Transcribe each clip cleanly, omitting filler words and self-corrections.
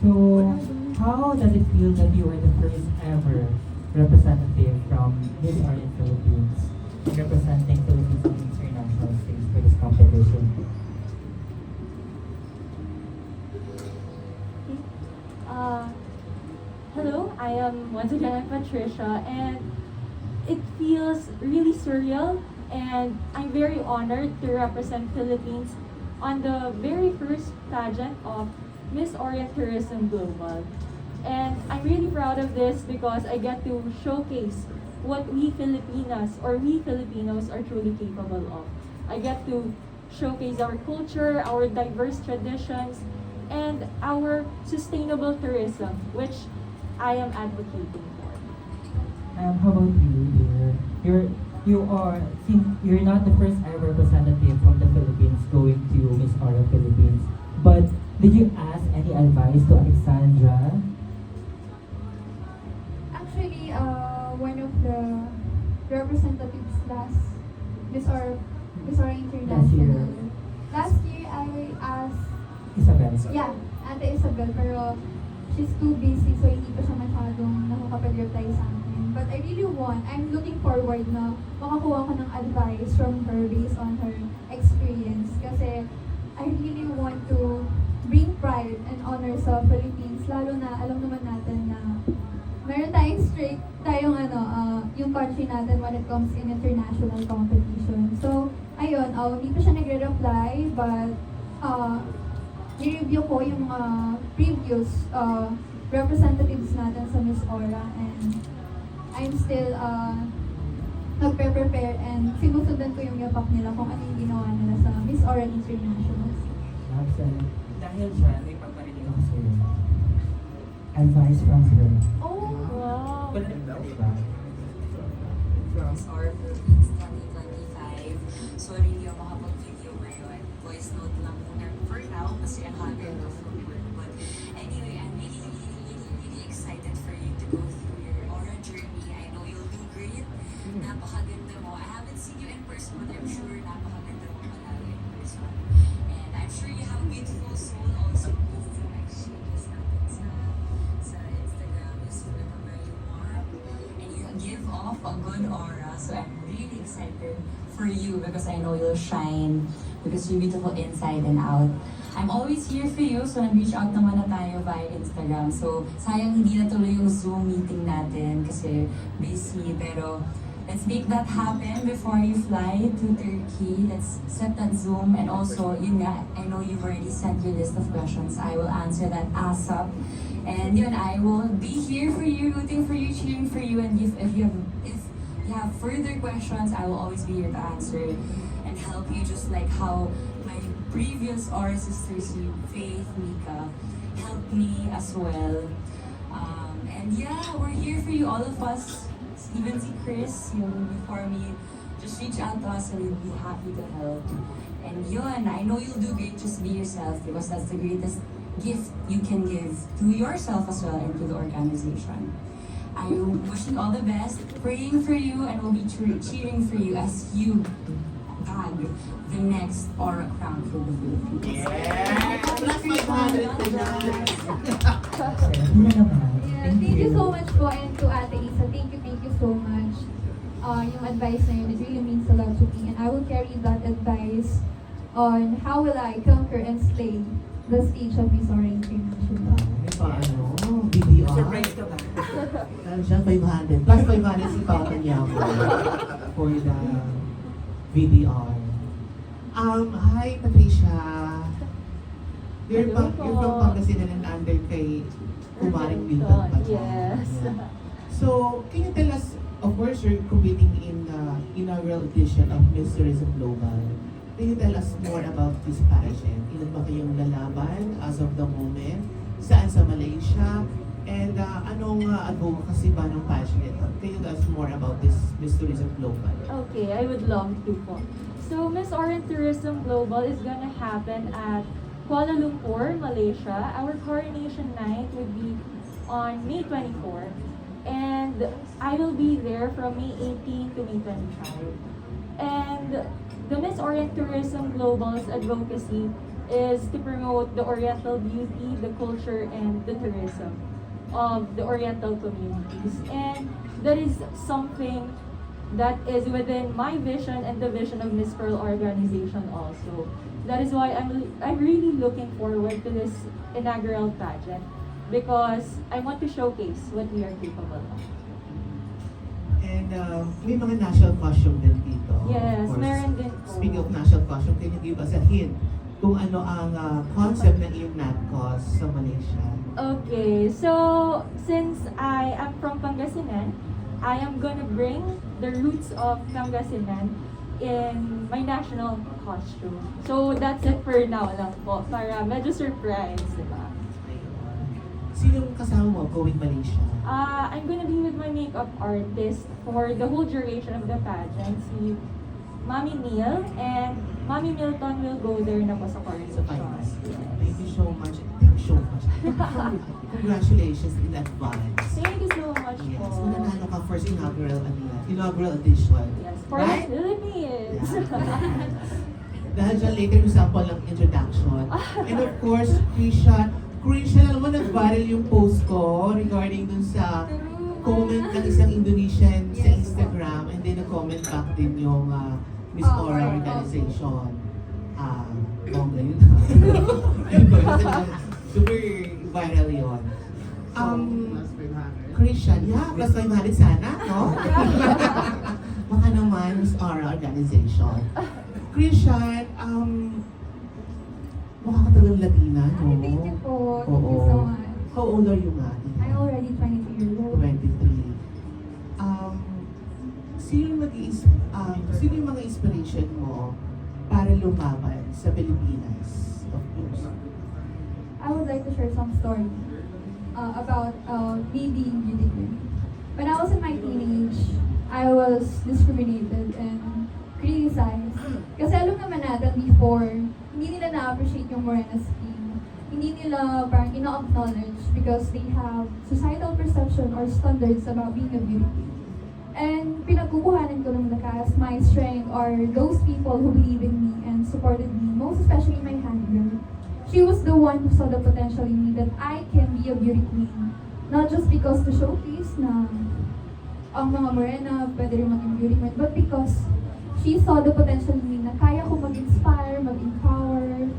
So, how does it feel that you are the first ever representative from Miss Orient Philippines representing Philippines on international stage for this competition? Uh, Hello, I am once again Patricia, and it feels really surreal, and I'm very honored to represent Philippines on the very first pageant of Miss Orient Tourism Global. And I'm really proud of this because I get to showcase what we Filipinas or we Filipinos are truly capable of. I get to showcase our culture, our diverse traditions, and our sustainable tourism, which I am advocating for. How about you, dear? Since you're not the first ever representative from the Philippines going to Miss Orient Philippines, but did you ask any advice to Alexandra? Actually, one of the representatives last Miss Or International. Last year, I asked, Isabel. yeah, Ate Isabel, pero she's too busy, so hindi pa siya masyadong nakakapag-reply sa akin. But I'm looking forward na makakuha ko ng advice from her based on her experience. Kasi I really want to bring pride and honor sa Philippines, lalo na alam naman natin na meron yung country natin when it comes in international competition. So, ayun, hindi pa siya nagre-reply, but i-review ko yung previous representatives natin sa Miss Aura, and I'm still nagpe-prepare and sinusundan ko yung yapak nila kung ano yung ginawa nila sa Miss Aura Internationals. Absolutely. Dahil dyan, may pagparinig ako sa'yo. Advice from her. Oh! Wow! Diba? Miss Or Philippines 2025. Sorry, hindi ako makapag-video ngayon. Voice note lang muna for now kasi ang hagod of work. But anyway, I'm really excited for you to go through your Aura journey. I know you'll do great. Napakaganda mo. I haven't seen you in person, but I'm sure napakaganda mo palagi in person. And I'm sure you have a beautiful soul also. Please do exchanges natin sa Instagram. Just remember where you are. And you give off a good aura. So I'm really excited for you because I know you'll shine because you're beautiful inside and out. I'm always here for you, so nag-reach out naman na tayo via Instagram. So sayang hindi natuloy yung Zoom meeting natin kasi busy, pero let's make that happen before you fly to Turkey. Let's set that Zoom, and also, yun nga, I know you've already sent your list of questions. I will answer that ASAP. And yun, I will be here for you, rooting for you, cheering for you, and if you have further questions, I will always be here to answer and help you, just like how my previous Aura sisters, you, Faith, Mika, helped me as well. And yeah, we're here for you, all of us. Even si Chris, yung before me, just reach out to us and we'll be happy to help. And yun, I know you'll do great, just be yourself because that's the greatest gift you can give to yourself as well and to the organization. I'm wishing all the best, praying for you, and will be cheering for you as you bag the next Aura crown for the Philippines. Plus 500 na yan. Hindi naman. Yeah, thank you so much po, and to Ate Isa, thank you so much. Yung advice na yun, it really means a lot to me, and I will carry that advice on how will I conquer and slay the stage of Miss Aura International. May paano? BDR? Surprise ka ba? Siya 500. Plus 500 si Papa niya for the VDR. Hi Patricia. You're from Pangasinan and under kay Kumaring Milton pa dyan. Yes. Yeah. So, can you tell us, of course, you're competing in the inaugural edition of Miss Tourism Global. Can you tell us more about this pageant? Ilan ba kayong lalaban as of the moment? Saan sa Malaysia? And anong advocacy ba ng pageant? Can you tell us more about this Miss Tourism Global? Okay, I would love to po. So, Miss Orient Tourism Global is gonna happen at Kuala Lumpur, Malaysia. Our coronation night would be on May 24. And I will be there from May 18 to May 25. And the Miss Orient Tourism Global's advocacy is to promote the Oriental beauty, the culture, and the tourism of the Oriental communities. And that is something that is within my vision and the vision of Miss Pearl organization also. That is why I'm really looking forward to this inaugural pageant because I want to showcase what we are capable of. And may mga national costume din dito. Yes, Of course. meron din po. Speaking of national costume, can you give us a hint kung ano ang concept ng iyong NatCos sa Malaysia? Okay, so since I am from Pangasinan, I am gonna bring the roots of Pangasinan in my national costume. So that's it for now lang po, para medyo surprise, di ba? Sinong kasama mo going Malaysia? I'm gonna be with my makeup artist for the whole duration of the pageant. Si Mami Neil and Mami Milton will go there na po sa Sa coronation. finals. Yes. Thank you so much. Thank you so much. Congratulations in advance. Thank you so much Yes, po. mananalo ka first inaugural edition. Yes, for Right? the Philippines. Yeah. Dahil dyan later yung sample ng introduction. And of course, Krisha, alam mo, nag-viral yung post ko regarding dun sa comment ng isang Indonesian sa Yes. Instagram, and then nag-comment back din yung Miss Oh, Aura oh. organization. Bongga yun ha. Yun ba? Super viral yun. Christian, yeah, plus 500 sana, no? Baka naman, Miss Aura organization. Christian, mukha ka talagang Latina, no? Ay, thank you po. Thank you Oo. so much. How old are you nga? I'm already 22 years old. 23. Sino yung mga inspiration mo para lumaban sa Pilipinas? Of course. I would like to share some story about me being beauty queen. When I was in my teenage, I was discriminated and criticized. Kasi alam naman natin before, hindi nila na-appreciate yung morena skin. Hindi nila parang ina-acknowledge because they have societal perception or standards about being a beauty queen. And pinagkukuhanan ko ng lakas, my strength are those people who believe in me and supported me, most especially my handler. She was the one who saw the potential in me that I can be a beauty queen. Not just because to showcase na ang mga morena pwede rin maging beauty queen, but because she saw the potential in me na kaya ko mag-inspire, mag-empower.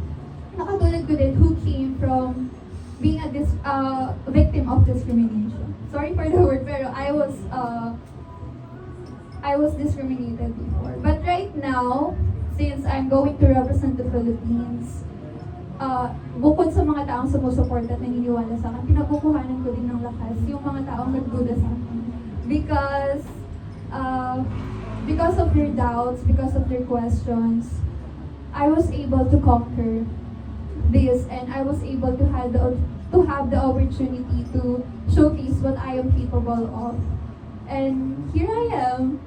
Nakatulad ko din who came from being a victim of discrimination. Sorry for the word, pero I was discriminated before. But right now, since I'm going to represent the Philippines, bukod sa mga taong sumusuporta at naniniwala sa akin, pinakukuhanan ko din ng lakas yung mga taong nagduda sa akin. Because of their doubts, because of their questions, I was able to conquer this, and I was able to have the opportunity to showcase what I am capable of. And here I am.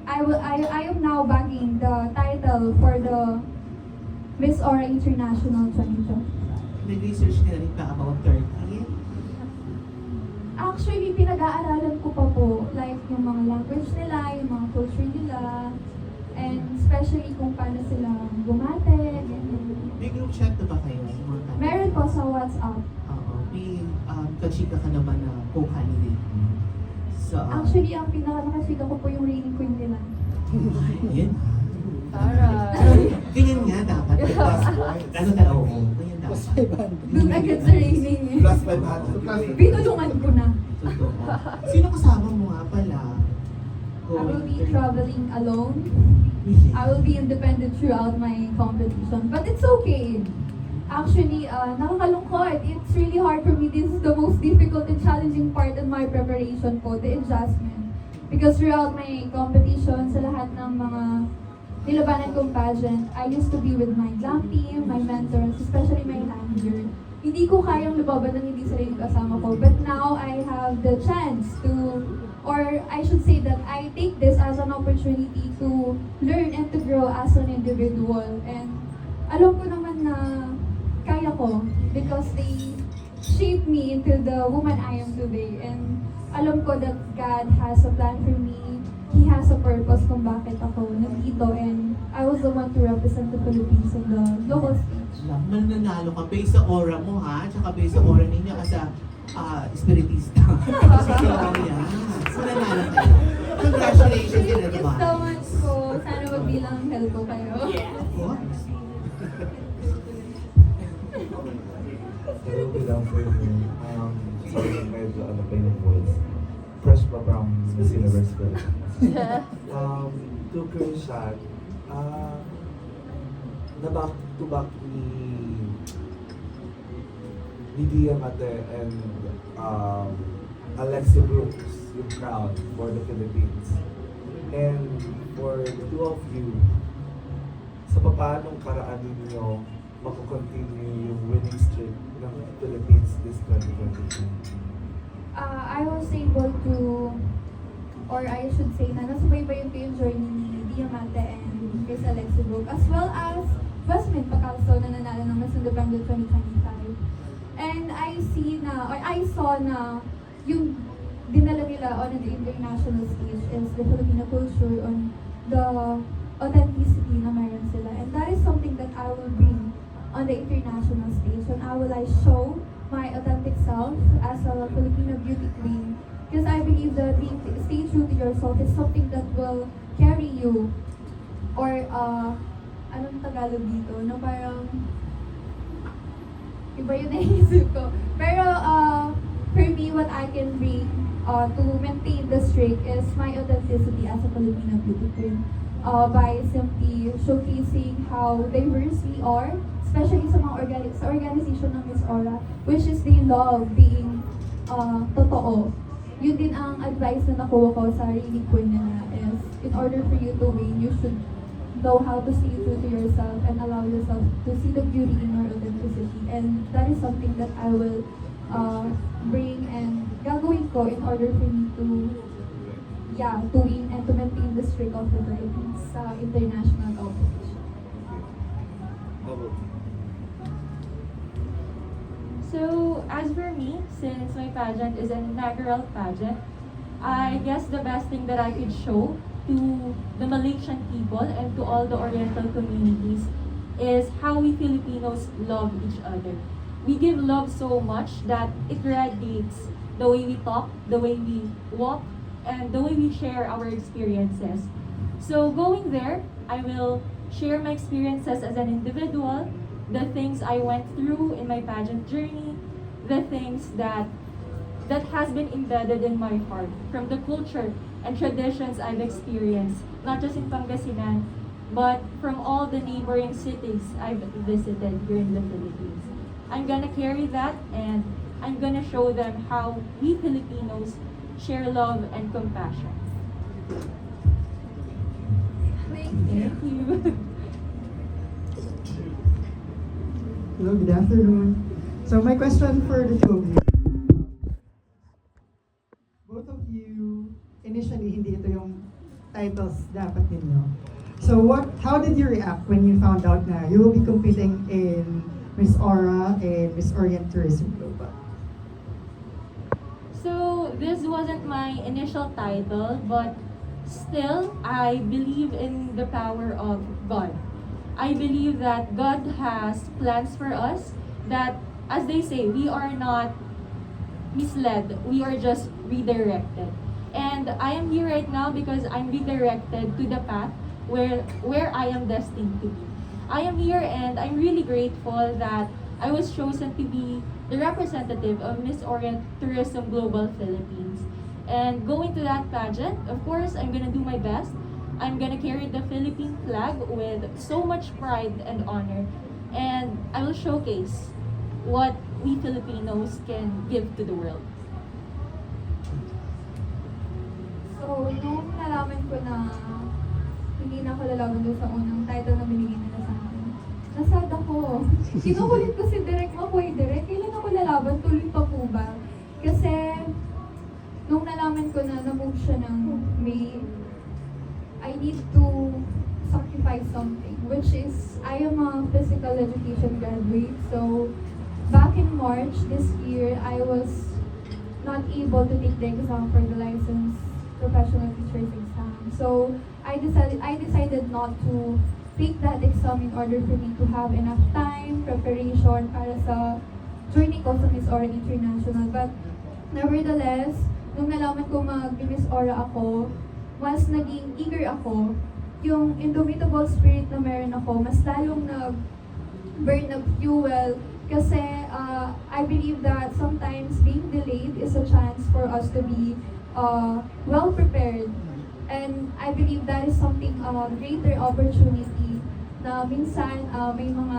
I am now bagging the title for the Miss Aura International 2020. Nag-research ka na rin ba about Turkey? Actually, pinag-aaralan ko pa po, like yung mga language nila, yung mga culture nila, and especially kung paano sila bumate, ganyan. May group chat na ba kayo? Meron po sa WhatsApp. Oo. May kachika ka naman na co-candidate. So, Actually, ang pinaka-nakasika ko po yung reigning queen nila. Yan. Taray. Ganyan nga dapat. Ano talaga? Oo. Ganyan dapat. Doon agad sa reigning. Plus 500. Pinulungan ko na. Totoo. Sino kasama mo nga pala? I will be traveling alone. I will be independent throughout my competition. But it's okay. Actually, nakakalungkot. It's really hard for me. This is the most difficult and challenging part in my preparation po, the adjustment. Because throughout my competition, sa lahat ng mga nilabanan kong pageant, I used to be with my glam team, my mentors, especially my handler. Hindi ko kayang lumaban ng hindi sila yung kasama ko. But now, I have the chance to, or I should say that I take this as an opportunity to learn and to grow as an individual. And alam ko naman na kaya ko because they shaped me into the woman I am today. And alam ko that God has a plan for me. he has a purpose kung bakit ako nandito, and I was the one to represent the Philippines in the local stage. Mananalo ka based sa aura mo ha, tsaka based sa aura ninyo kasi espiritista. Si Gloria. Mananalo kayo. Congratulations in Thank you so advance. much po. Sana magbilang help ko kayo. Of course. Pero bilang for me, sorry, medyo ano pa yung voice. Fresh pa from Miss Universe Philippines. To Christian, na back to back ni Dia Mate and Alexi Brooks yung crown for the Philippines. And for the two of you, sa paanong karaan ninyo mako-continue yung winning streak ng Philippines this 2022? I was able to, or I should say na nasubaybayan ko yung journey ni Diamante and Miss Alexi Brooke, as well as Basmin Pacalso na nanalo ng Miss Independent 2025. And I see na, or I saw na yung dinala nila on the international stage is the Filipino culture, on the authenticity na mayroon sila. And that is something that I will bring on the international stage when I will show my authentic self as a Filipino beauty queen. Because I believe that being stay true to yourself is something that will carry you, or anong Tagalog dito, no, parang iba yun naisip ko. Pero for me, what I can bring to maintain the streak is my authenticity as a Filipino beauty queen, by simply showcasing how diverse we are, especially sa mga sa organization ng Miss Aura, which is they love being totoo. Yun din ang advice na nakuha ko sa really queen nila is, in order for you to win, you should know how to stay true to yourself and allow yourself to see the beauty in your authenticity. And that is something that I will bring and gagawin ko in order for me to win and to maintain the streak of the Philippines sa international competition. So, as for me, since my pageant is an inaugural pageant, I guess the best thing that I could show to the Malaysian people and to all the Oriental communities is how we Filipinos love each other. We give love so much that it radiates the way we talk, the way we walk, and the way we share our experiences. So going there, I will share my experiences as an individual, the things I went through in my pageant journey, the things that has been embedded in my heart from the culture and traditions I've experienced, not just in Pangasinan, but from all the neighboring cities I've visited here in the Philippines. I'm gonna carry that, and I'm gonna show them how we Filipinos share love and compassion. Thank you. Thank you. Hello, good afternoon. So my question for the two of you. Both of you, initially, hindi ito yung titles dapat ninyo. So how did you react when you found out na you will be competing in Miss Aura and Miss Orient Tourism Global? So this wasn't my initial title, but still, I believe in the power of God. I believe that God has plans for us, that, as they say, we are not misled, we are just redirected. And I am here right now because I'm redirected to the path where I am destined to be. I am here and I'm really grateful that I was chosen to be the representative of Miss Orient Tourism Global Philippines. And going to that pageant, of course, I'm gonna do my best. I'm gonna carry the Philippine flag with so much pride and honor. And I will showcase what we Filipinos can give to the world. So, nung nalaman ko na hindi na ako lalaban doon sa unang title na binigay nila sa akin, nasad ako. Kinukulit ko si Direk Makoy, Direk, kailan ako lalaban? Tuloy pa po ba? Kasi, nung nalaman ko na na-move siya ng May, I need to sacrifice something, which is, I am a physical education graduate. So, back in March this year, I was not able to take the exam for the licensed professional teacher's exam. So I decided not to take that exam in order for me to have enough time, preparation para sa journey ko sa Miss Orient International. But nevertheless, nung nalaman ko mag-Miss Aura ako, mas naging eager ako. Yung indomitable spirit na meron ako, mas lalong nag-burn of fuel. Kasi I believe that sometimes being delayed is a chance for us to be well prepared. And I believe that is something greater opportunity na minsan may mga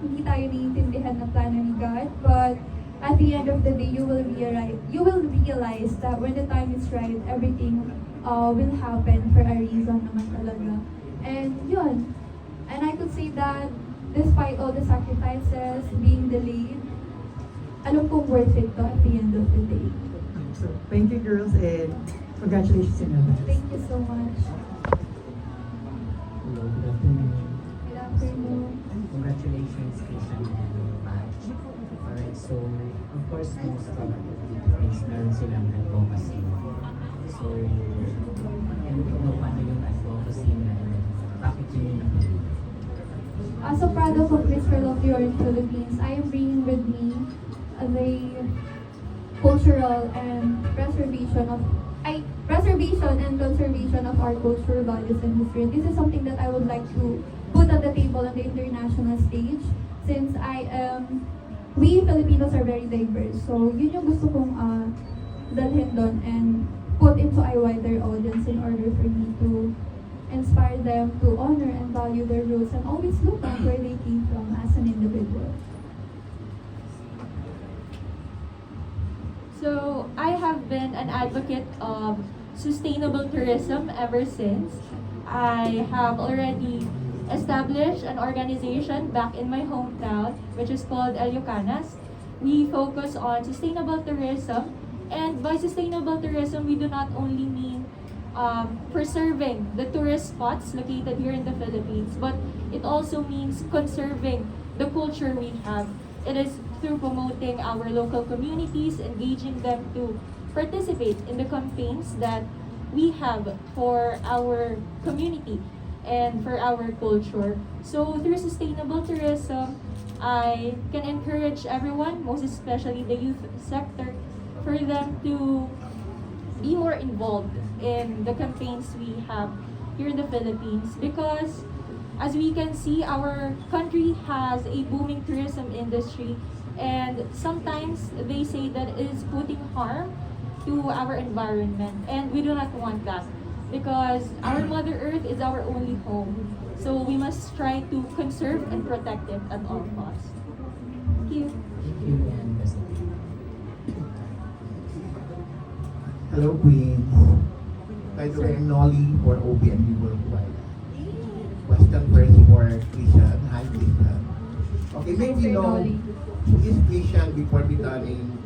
hindi tayo naiintindihan na plano ni God, but at the end of the day, you will realize that when the time is right, everything will happen for a reason naman talaga. And yun. And I could say that despite all the sacrifices, being delayed, alam kong worth it to at the end of the day. So, thank you girls and congratulations in advance. Thank you so much. Hello, good afternoon. Good afternoon. Congratulations, Christian and Patch. Alright, so of course, most of the Philippines meron silang advocacy. So, ano paano yung advocacy na bakit yun yung napili? As a product of Miss World of Orient Philippines, I am bringing with me the cultural and preservation and conservation of our cultural values and history. This is something that I would like to put on the table on the international stage, since we Filipinos are very diverse. So yun yung gusto kong dalhin doon and put into a wider audience in order for me to inspire them to honor and value their roots and always look at where they came from as an individual. So, I have been an advocate of sustainable tourism ever since. I have already established an organization back in my hometown, which is called El Yucanas. We focus on sustainable tourism, and by sustainable tourism, we do not only mean preserving the tourist spots located here in the Philippines, but it also means conserving the culture we have. It is through promoting our local communities, engaging them to participate in the campaigns that we have for our community and for our culture. So through sustainable tourism, I can encourage everyone, most especially the youth sector, for them to be more involved in the campaigns we have here in the Philippines, because as we can see, our country has a booming tourism industry, and sometimes they say that it is putting harm to our environment, and we do not want that, because our Mother Earth is our only home. So we must try to conserve and protect it at all costs. Thank you. Thank you and best of luck. Hello, Queens. By the way, I'm Nolly for OPNB Worldwide. Question first for Christian. Hi, Christian. Okay, maybe Sir you know Nolly. who is Christian before becoming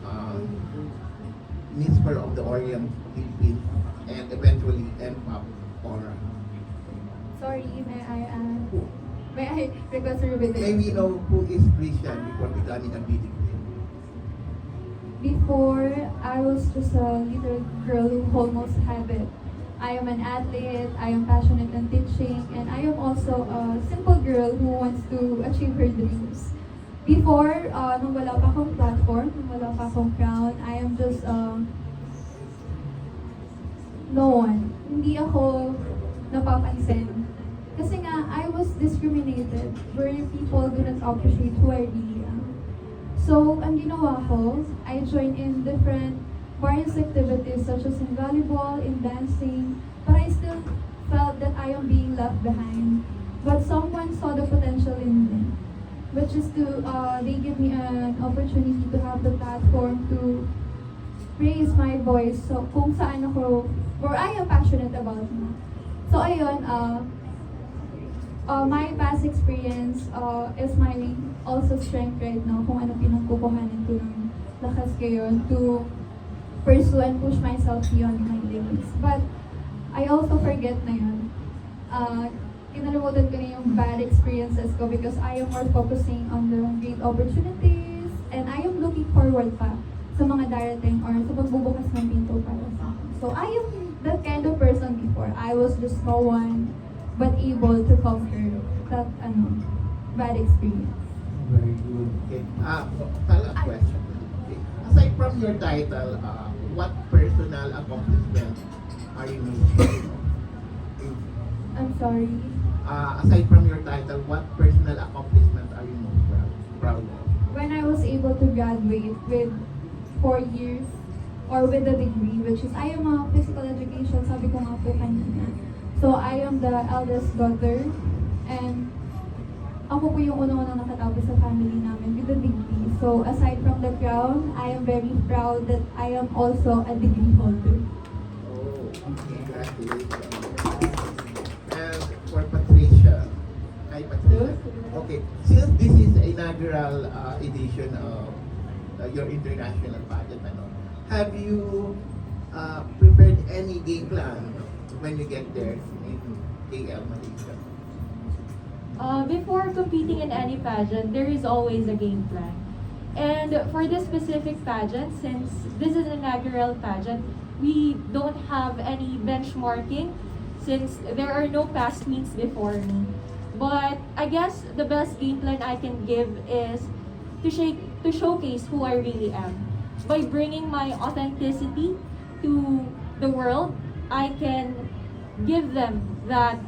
Miss World of the Orient Philippines and eventually NPOP Aura. Sorry, may I request a repeat? Maybe you know who is Christian before becoming a beauty queen. Before, I was just a little girl who almost had it. I am an athlete, I am passionate in teaching, and I am also a simple girl who wants to achieve her dreams. Before, nung wala pa akong platform, nung wala pa akong crown, I am just no one. Hindi ako napapansin. Kasi nga, I was discriminated where people do not appreciate who I really am. So, ang ginawa ko, I joined in different various activities such as in volleyball, in dancing, but I still felt that I am being left behind. But someone saw the potential in me, which is they give me an opportunity to have the platform to raise my voice. So, kung saan ako, or I am passionate about mo. So, ayun, my past experience is my also strength right now, kung ano pinagkukuhanan ko ng lakas ngayon to pursue and push myself beyond my limits. But I also forget na yun. Kinalimutan ko na yung bad experiences ko because I am more focusing on the great opportunities and I am looking forward pa sa mga darating or sa pagbubukas ng pinto para sa akin. So I am that kind of person before. I was just no one but able to conquer that bad experience. Very good. Okay. Follow-up question. Okay. Aside from your title, what personal accomplishment are you missing? I'm sorry. Aside from your title, what personal accomplishment are you most proud of? When I was able to graduate with 4 years or with a degree, which is I am a physical education, sabi ko nga po kanina. So I am the eldest daughter and ako po yung unang-unang nakatapos sa family namin with a degree. So aside from the crown, I am very proud that I am also a degree holder. Oh, congratulations. And for Patricia, hi Patricia. Okay, since this is the inaugural edition of your international pageant, have you prepared any game plan when you get there in KL, Malaysia? Before competing in any pageant, there is always a game plan. And for this specific pageant, since this is an inaugural pageant, we don't have any benchmarking since there are no past meets before me. But I guess the best game plan I can give is to showcase who I really am. By bringing my authenticity to the world, I can give them that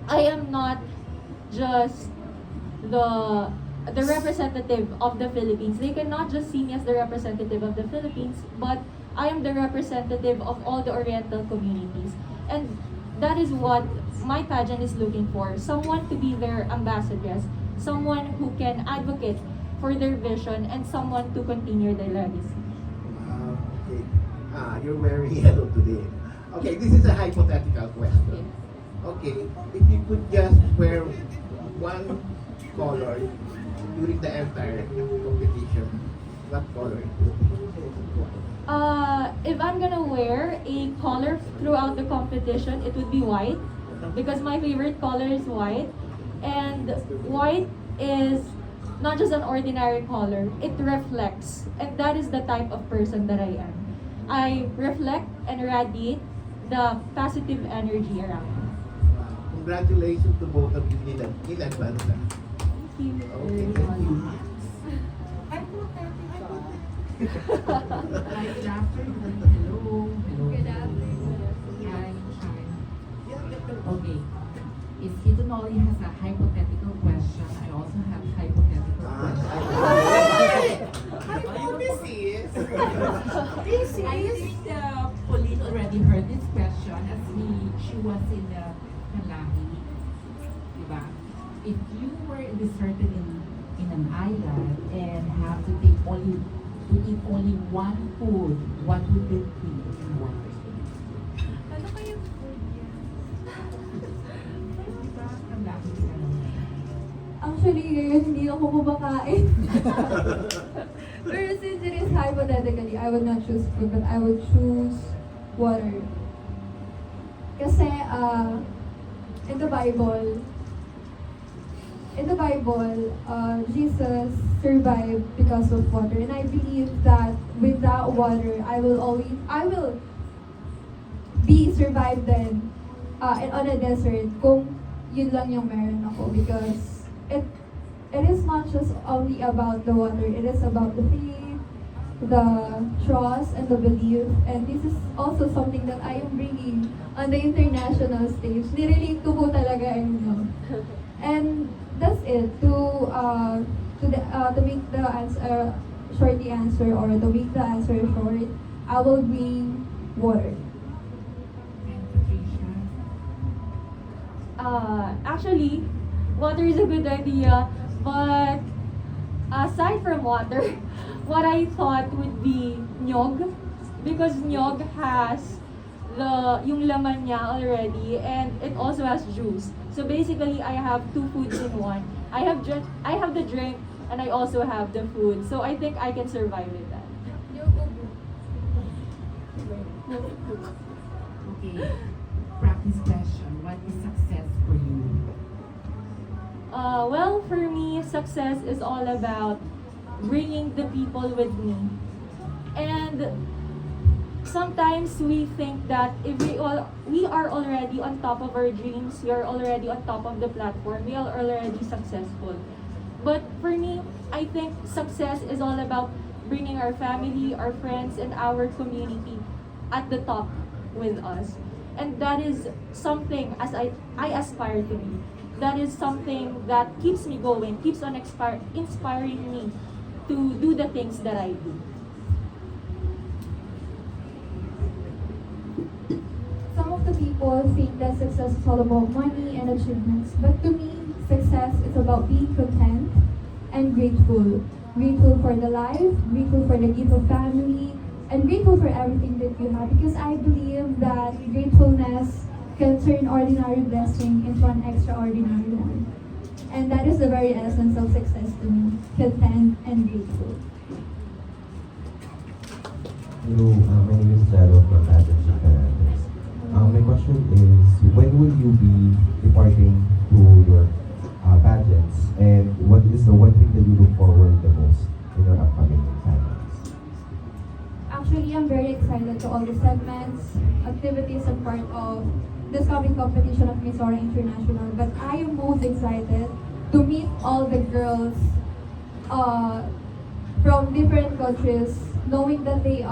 I am not just the representative of the Philippines. They cannot just see me as the representative of the Philippines, but I am the representative of all the Oriental communities. And that is what my pageant is looking for. Someone to be their ambassadress, someone who can advocate for their vision, and someone to continue their legacy. Okay. You're wearing yellow today. Okay, this is a hypothetical question. Okay, if you could just wear one color during the entire competition, what color it would be? If I'm gonna wear a color throughout the competition, it would be white because my favorite color is white, and white is not just an ordinary color, it reflects, and that is the type of person that I am. I reflect and radiate the positive energy around me. Congratulations to both of you in advance. Thank you. Okay, thank you. Hi, good afternoon. Hello. Hello. Good afternoon. Hi, hi. Okay. If Hidden Ollie has a hypothetical question, I also have hypothetical questions. Hypothesis. I think Pauline already heard this question as she was in the Kalahi. Diba? If you were deserted in an island and have to eat only one food, what would it be and why? Ano kayong food yan? Diba? Kalahi ka naman. Actually, ngayon hindi ako kumakain. Pero since it is hypothetically, I would not choose food, but I would choose water. Kasi, in the Bible, Jesus survived because of water. And I believe that without water, I will be survived then on a desert kung yun lang yung meron ako. Because it is not just only about the water, it is about the faith, the trust, and the belief. And this is also something that I am bringing on the international stage. Nirelate ko po talaga yun. And that's it. To make the answer short, the answer, or to make the answer short, I will bring water. And Patricia? Actually, water is a good idea, but aside from water, what I thought would be nyog, because nyog has yung laman niya already, and it also has juice. So basically, I have two foods in one. I have the drink, and I also have the food. So I think I can survive with that. Okay. Practice question. What is success for you? Well, for me, success is all about bringing the people with me. And sometimes we think that if we are already on top of our dreams, we are already on top of the platform, we are already successful. But for me, I think success is all about bringing our family, our friends, and our community at the top with us. And that is something as I aspire to be. That is something that keeps me going, keeps on inspiring me to do the things that I do. Some of the people think that success is all about money and achievements, but to me, success is about being content and grateful. Grateful for the life, grateful for the gift of family, and grateful for everything that you have, because I believe that gratefulness can turn ordinary blessing into an extraordinary one. And that is the very essence of success to me, content and grateful. Hello, my name is Jaro from Pageant Chicanas. My question is, when will you be departing to your pageants, and what is the one thing that you look forward the most in your upcoming pageants? Actually, I'm very excited to all the segments, activities, and part of this coming competition of Miss Orient International. But I am most excited to meet all the girls from different countries, knowing that they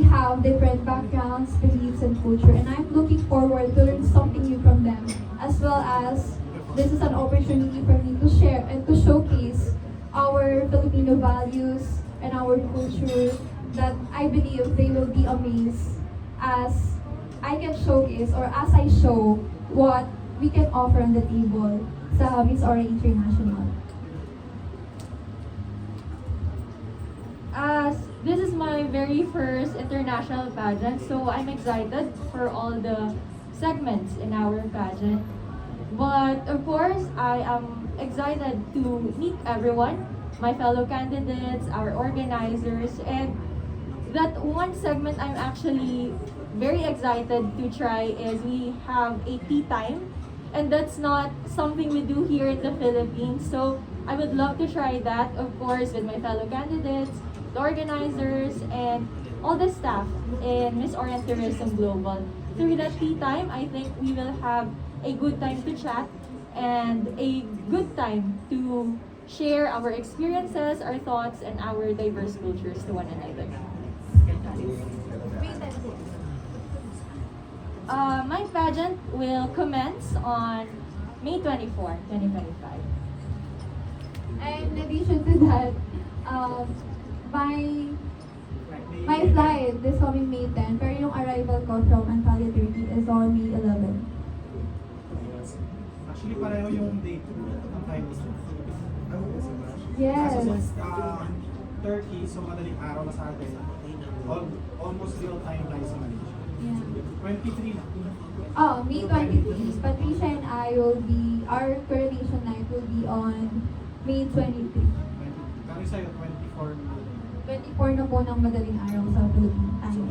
have different backgrounds, beliefs, and culture. And I'm looking forward to learn something new from them, as well as this is an opportunity for me to share and to showcase our Filipino values and our culture that I believe they will be amazed as I can showcase or as I show what we can offer on the table sa Miss Orient International. As this is my very first international pageant, so I'm excited for all the segments in our pageant. But of course, I am excited to meet everyone, my fellow candidates, our organizers, and that one segment I'm actually very excited to try is we have a tea time, and that's not something we do here in the Philippines. So I would love to try that, of course, with my fellow candidates, the organizers, and all the staff in Miss Orient Tourism Global. Through that tea time, I think we will have a good time to chat and a good time to share our experiences, our thoughts, and our diverse cultures to one another. My pageant will commence on May 24, 2025. And in addition to that, my flight this coming May 10, pero yung arrival ko from Antalya, Turkey is on May 11. Actually, pareho yung date ng time zone. Yes. Kaso since Turkey, so madaling araw na sa atin, almost real time tayo sa Malaysia. Yeah. 23 na. Oh, May 23. Patricia and I will be, our coronation night will be on May 23. Kami sa'yo, 24 na. 24 na po ng madaling araw sa Philippine time.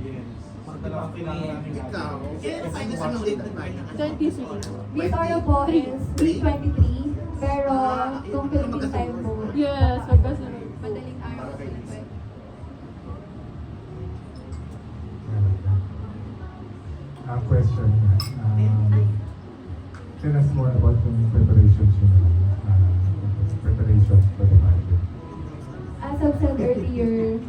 Yes. So, dalawang kailangan namin Ikaw, gagawin. find us ang late at night. 23. Miss Ora po is May 23, pero kung Philippine time po, Yes, magkasunod. madaling araw sila. Question. Tell us more about yung preparations preparations for the market. As I've said earlier,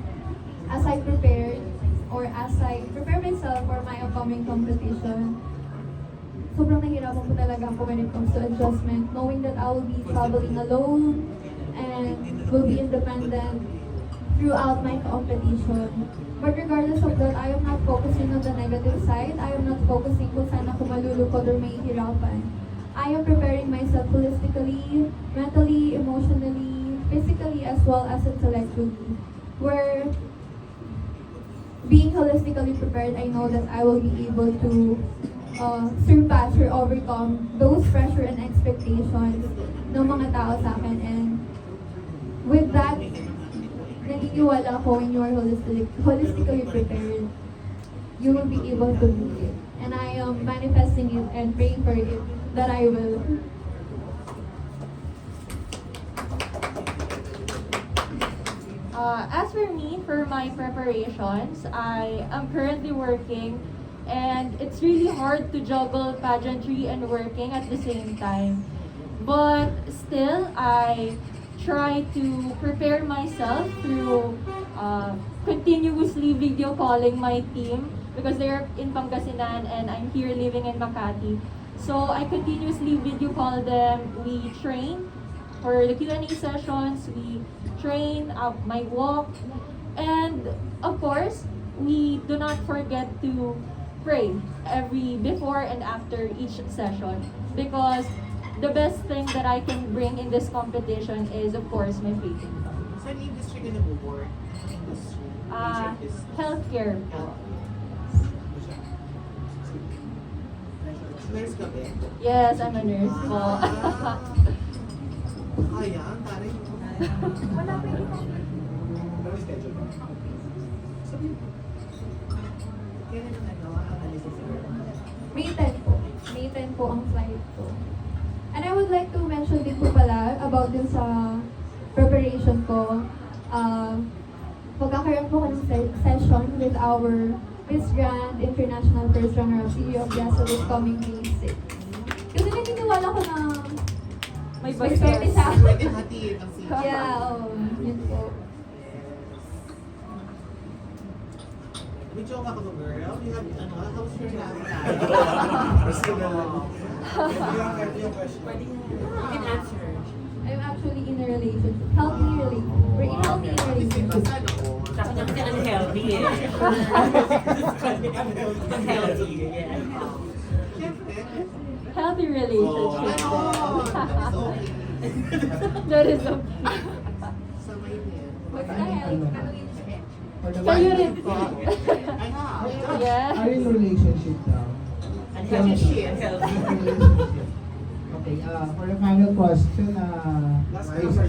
as I prepared or as I prepare myself for my upcoming competition, sobrang nahirapan po talaga ako when it comes to adjustment, knowing that I will be traveling alone and will be independent throughout my competition. But regardless of that, I am not focusing on the negative side. I am not focusing kung saan ako malulukod or mahihirapan. I am preparing myself holistically, mentally, emotionally, physically, as well as intellectually. Where being holistically prepared, I know that I will be able to surpass or overcome those pressure and expectations ng mga tao sa akin. And with that, naniniwala ako when you are holistically prepared, you will be able to do it. And I am manifesting it and praying for it that I will. As for me, for my preparations, I am currently working, and it's really hard to juggle pageantry and working at the same time. But still, I try to prepare myself through continuously video calling my team because they're in Pangasinan and I'm here living in Makati. So I continuously video call them. We train for the Q&A sessions. We train my walk. And of course, we do not forget to pray every before and after each session because the best thing that I can bring in this competition is of course my faith in God. Saan industry ka nag-work? Industry? Healthcare po. Nurse ka ba? Yes, I'm a nurse po. Kaya, ang taray mo. Wala pa yun. Ano yung schedule mo? Sabi mo. Kailan ang nagawa ang alis sa May 10 po. May 10 po ang flight ko. And I would like to mention din po pala about din sa preparation ko. Magkakaroon po ko ng session with our Miss Grand International First Runner-up CEO of Yaso this coming May 6. Kasi naniniwala ko na May may bastos. swerte siya. Pwede hatiin ang sila. Yeah, yun po. May joke ako to, girl. You have, how's your life? Personal. Yung question. You can answer. I'm actually in a relationship. Healthy relationship. We're in healthy relationship. Sabi niya kasi unhealthy eh. Unhealthy. Yeah. Siyempre. Healthy relationship. Ganon. That is okay. Sa may net. Basta healthy. Kayo rin po. Ay, Yes. Are you in a relationship now? Unhealthy. Okay, for the final question, Last answer.